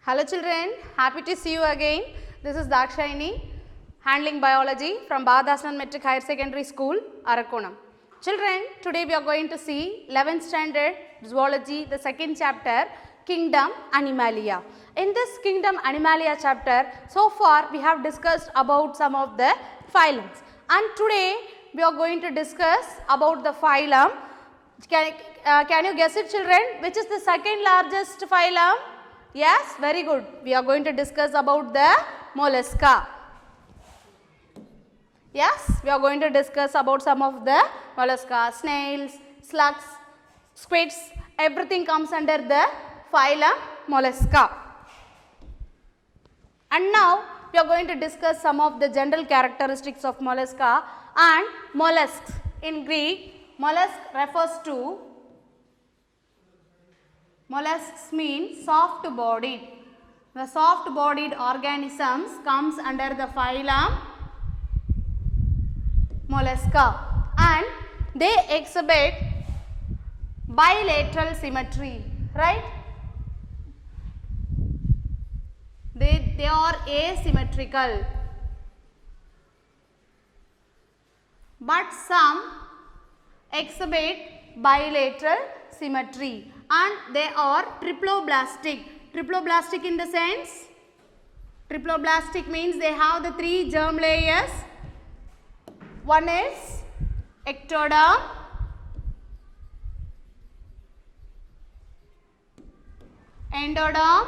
Hello children, happy to see you again. This is Dakshayani, handling biology from Bhadasanan Metric Higher Secondary School, Arakonam. Children, today we are going to see 11th standard zoology, the second chapter, Kingdom Animalia. In this Kingdom Animalia chapter, so far we have discussed about some of the phylums, and today we are going to discuss about the phylum. Can you guess it children? Which is the second largest phylum? Yes, very good. We are going to discuss about the mollusca. Yes, we are going to discuss about some of the mollusca, snails, slugs, squids, everything comes under the phylum mollusca. And now we are going to discuss some of the general characteristics of mollusca and mollusks. In Greek, mollusk refers to, mollusks means soft bodied. The soft bodied organisms comes under the phylum mollusca, and they exhibit bilateral symmetry, right? They are asymmetrical, but some exhibit bilateral symmetry, and they are triploblastic. Triploblastic in the sense, triploblastic means they have the three germ layers. One is ectoderm, endoderm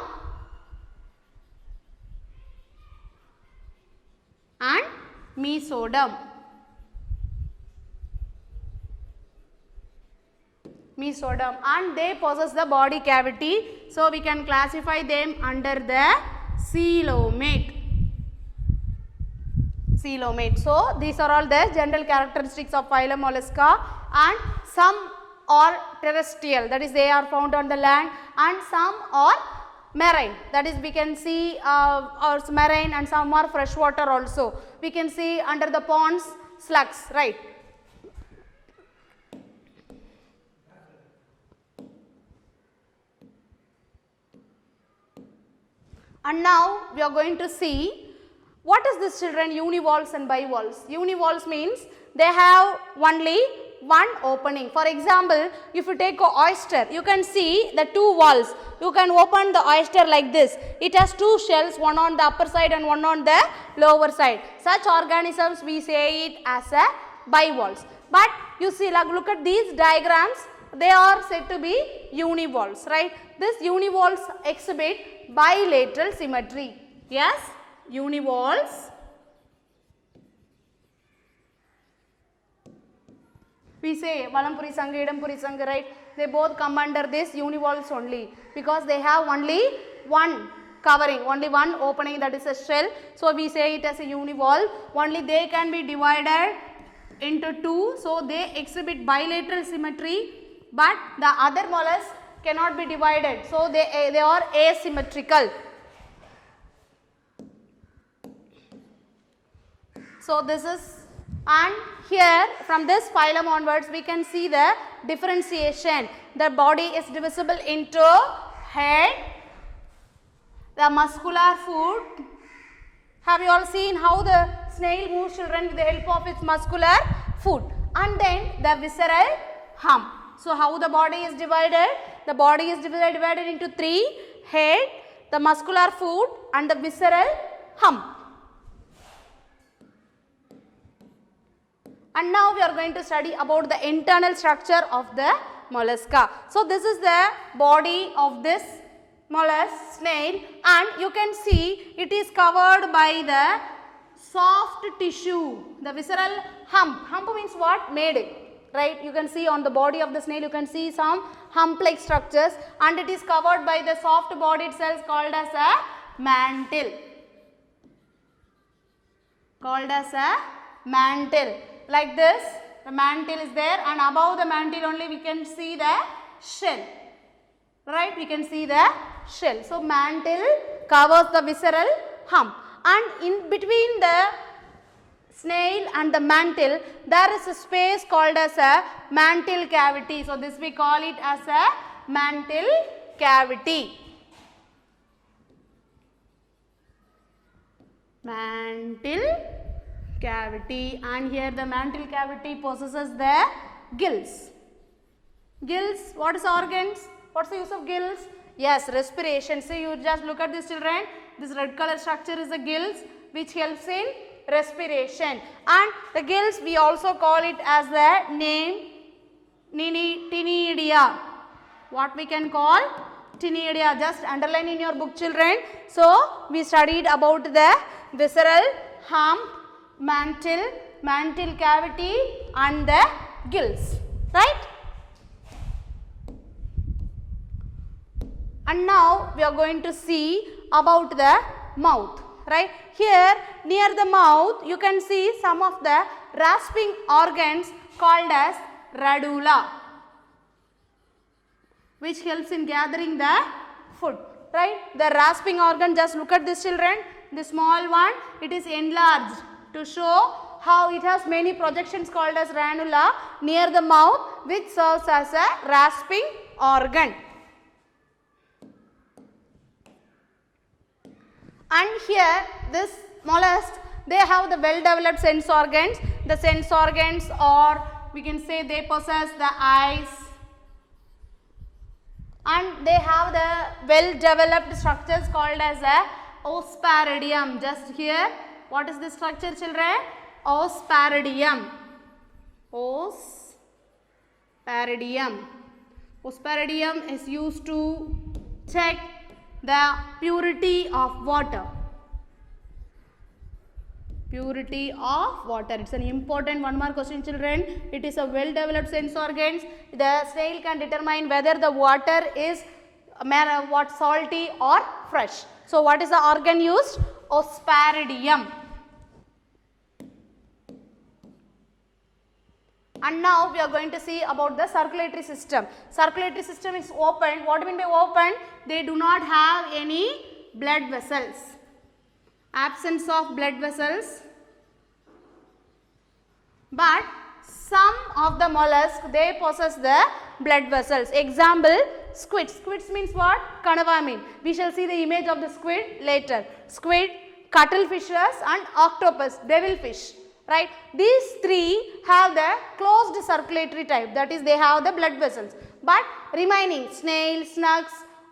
and mesoderm. Mesoderm, and they possess the body cavity, so we can classify them under the coelomate. Coelomate. So these are all the general characteristics of phylum mollusca, and some are terrestrial, that is they are found on the land, and some are marine, that is we can see or marine, and some are freshwater also. We can see under the ponds slugs, right? And now we are going to see what is this children, univalves and bivalves. Univalves means they have only one opening. For example, if you take an oyster, you can see the two walls. You can open the oyster like this. It has two shells, one on the upper side and one on the lower side. Such organisms we say it as a bivalves. But you see, like, look at these diagrams, they are said to be univalves, right? This univalves exhibit bilateral symmetry. Yes, univalves. We say Valampuri Sangha, Idampuri Sangha, right? They both come under this univalves only, because they have only one covering, only one opening, that is a shell. So we say it as a univalve. Only they can be divided into two, so they exhibit bilateral symmetry, but the other mollusks cannot be divided, so they are asymmetrical. So this is, and here from this phylum onwards we can see the differentiation. The body is divisible into head, the muscular foot. Have you all seen how the snail moves children with the help of its muscular foot, and then the visceral hump. So how the body is divided? The body is divided into three: head, the muscular foot and the visceral hump. And now we are going to study about the internal structure of the mollusca. So this is the body of this mollusk snail, and you can see it is covered by the soft tissue, the visceral hump. Hump means what? Made, right? You can see on the body of the snail, you can see some hump like structures, and it is covered by the soft bodied cells called as a mantle. Called as a mantle. Like this, the mantle is there, and above the mantle only we can see the shell, right? We can see the shell. So mantle covers the visceral hump, and in between the snail and the mantle there is a space called as a mantle cavity. So this we call it as a mantle cavity. Mantle cavity, and here the mantle cavity possesses the gills. Gills, what is organs? What's the use of gills? Yes, respiration. So you just look at this, children. This red color structure is the gills, which helps in respiration. And the gills, we also call it as the name Ctenidia. What we can call? Ctenidia. Just underline in your book, children. So we studied about the visceral, hump, mantle cavity and the gills, right? And now we are going to see about the mouth, right? Here near the mouth you can see some of the rasping organs called as radula, which helps in gathering the food, right? The rasping organ, just look at this, children. The small one, it is enlarged to show how it has many projections called as ranula near the mouth, which serves as a rasping organ. And here this mollusk, they have the well developed sense organs. The sense organs, or we can say they possess the eyes, and they have the well developed structures called as a osparidium. Just here, what is this structure, children? Osparidium. Osparidium. Osparidium is used to check the purity of water. Purity of water. It's an important one more question, children. It is a well developed sense organs. The snail can determine whether the water is salty or fresh. So what is the organ used? Osparidium. And now we are going to see about the circulatory system. Circulatory system is open. What do you mean by open? They do not have any blood vessels. Absence of blood vessels. But some of the mollusks, they possess the blood vessels. Example, squid. Squids means what? Canavarmin. We shall see the image of the squid later. Squid, cuttlefishes and octopus, devilfish. Right? These three have the closed circulatory type, that is they have the blood vessels. But remaining snails, snugs,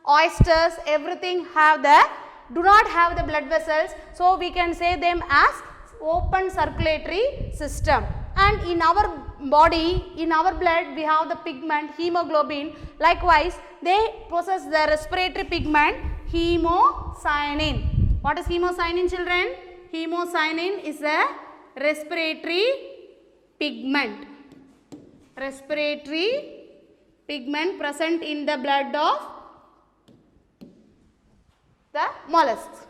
oysters, everything do not have the blood vessels. So we can say them as open circulatory system. And in our body, in our blood, we have the pigment hemoglobin. Likewise, they possess the respiratory pigment hemocyanin. What is hemocyanin, children? Hemocyanin is a respiratory pigment. Respiratory pigment present in the blood of the mollusks.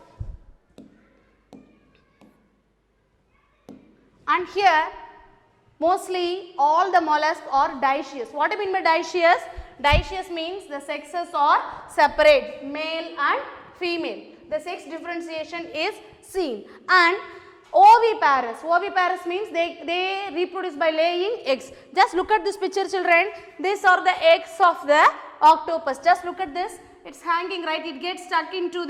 And here mostly all the mollusks are dioecious. What do you mean by dioecious? Dioecious means the sexes are separate, male and female. The sex differentiation is seen. And oviparous. Oviparous means they reproduce by laying eggs. Just look at this picture, children. These are the eggs of the octopus. Just look at this. It's hanging, right? It gets stuck into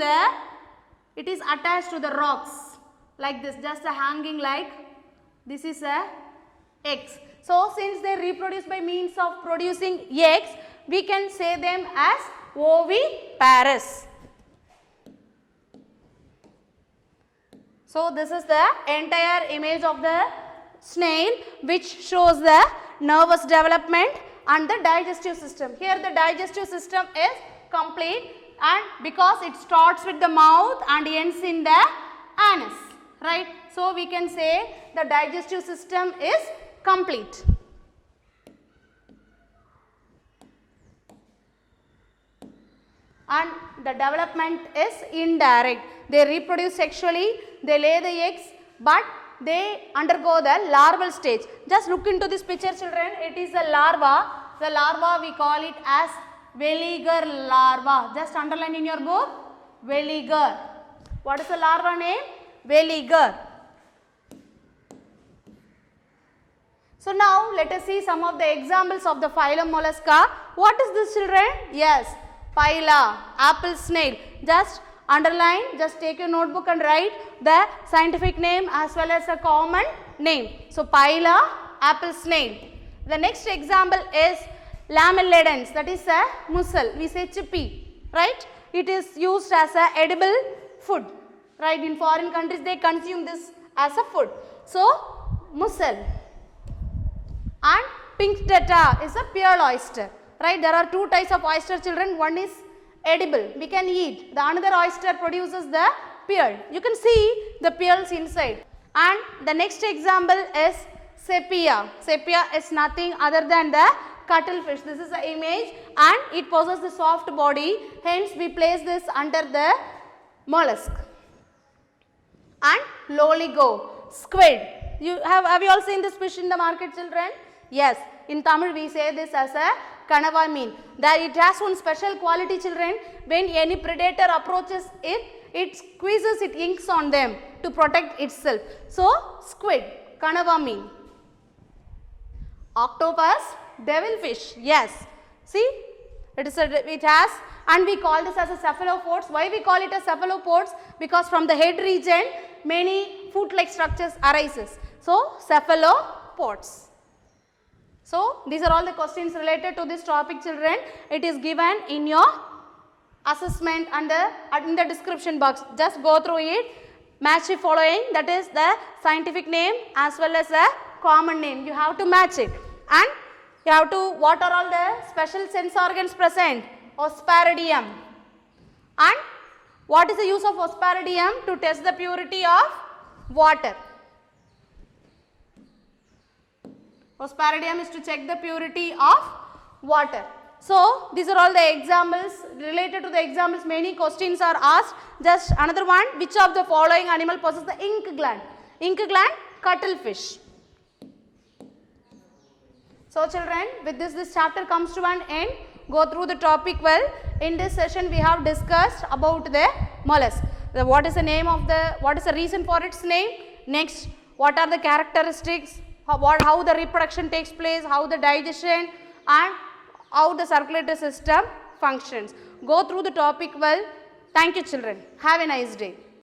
it is attached to the rocks like this. Just a hanging like this is a eggs. So since they reproduce by means of producing eggs, we can say them as oviparous. So this is the entire image of the snail, which shows the nervous development and the digestive system. Here the digestive system is complete, and because it starts with the mouth and ends in the anus, right? So we can say the digestive system is complete. And the development is indirect. They reproduce sexually, they lay the eggs, but they undergo the larval stage. Just look into this picture, children. It is a larva. The larva, we call it as veliger larva. Just underline in your book, veliger. What is the larva name? Veliger. So now let us see some of the examples of the phylum Mollusca. What is this, children? Yes, phyla, apple snail. Just Underline, just take your notebook and write the scientific name as well as a common name. So, Paella, apple snail. The next example is Lamelladens, that is a mussel, we say chippy, right? It is used as a edible food, right? In foreign countries they consume this as a food. So, mussel. And pink tata is a pearl oyster, right? There are two types of oyster, children. One is edible, we can eat. The another oyster produces the pearl. You can see the pearls inside. And the next example is sepia. Sepia is nothing other than the cuttlefish. This is the image and it possesses the soft body. Hence, we place this under the mollusk. And loligo, squid. Have you all seen this fish in the market, children? Yes. In Tamil, we say this as a kanava mean. That it has one special quality, children. When any predator approaches it, it squeezes its inks on them to protect itself. So, squid, kanava mean. Octopus, devilfish. Yes. See, it has, and we call this as a cephalopods. Why we call it as cephalopods? Because from the head region, many foot-like structures arises. So, cephalopods. So, these are all the questions related to this topic, children. It is given in your assessment and in the description box. Just go through it. Match the following, that is the scientific name as well as the common name. You have to match it. And you have to, what are all the special sense organs present? Osparidium. And what is the use of osparidium? To test the purity of water. Osparidium is to check the purity of water. So, these are all the examples. Related to the examples, many questions are asked. Just another one, which of the following animal possesses the ink gland? Ink gland, cuttlefish. So, children, with this chapter comes to an end. Go through the topic well. In this session, we have discussed about the mollusk. What is the name of the, what is the reason for its name? Next, what are the characteristics? How the reproduction takes place, how the digestion and how the circulatory system functions. Go through the topic well. Thank you, children. Have a nice day.